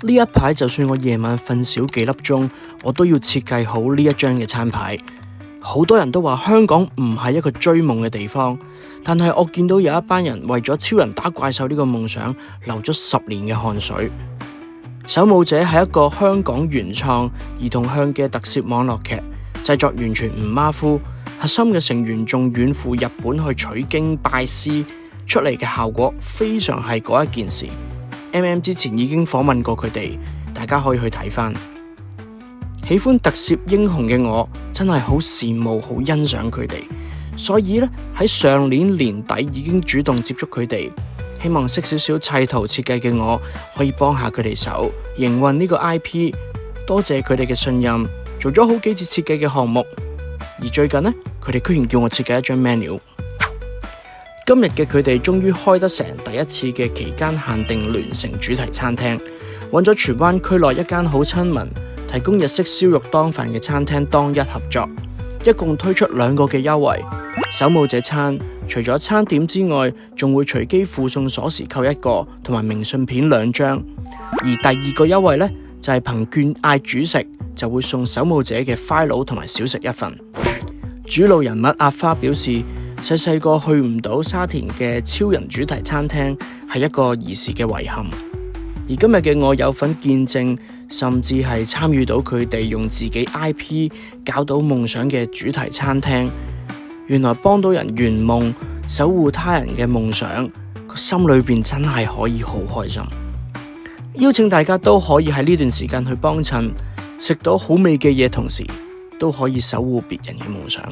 呢一排就算我夜晚瞓少幾粒鐘，我都要設計好呢一張嘅餐牌。好多人都話香港唔係一個追夢嘅地方，但係我見到有一班人為咗超人打怪獸呢個夢想流咗10年嘅汗水。守墓者係一個香港原創兒童向嘅特攝網絡劇，製作完全唔馬虎，核心嘅成員仲遠赴日本去取經拜師，出嚟嘅效果非常係嗰一件事。MM 之前已經訪問過佢哋，大家可以去睇返。喜歡特攝英雄嘅我真係好羨慕好欣賞佢哋，所以咧喺上年年底已經主動接觸佢哋，希望識少少砌圖設計嘅我可以幫下佢哋手營運呢個 IP。多謝佢哋嘅信任，做咗好幾次設計嘅項目，而最近呢，佢哋居然叫我設計一張 menu。今日嘅佢哋終於開得成第一次嘅期間限定聯乘主題餐廳，揾咗荃灣區內一間好親民提供日式燒肉當飯嘅餐廳當一合作，一共推出2個嘅優惠。守墓者餐除咗餐點之外，仲會隨機附送鎖匙扣1個同埋明信片2張，而第2個優惠呢，就係憑券嗌主食就會送守墓者嘅 file 同埋小食1份。主路人物阿花表示，細個去唔到沙田嘅超人主題餐廳係一個兒時嘅遺憾，而今日嘅我有份見證，甚至係參與到佢哋用自己 IP 搞到夢想嘅主題餐廳。原來幫到人圓夢，守護他人嘅夢想，個心裏邊真係可以好開心。邀請大家都可以喺呢段時間去幫襯，食到好味嘅嘢，同時都可以守護別人嘅夢想。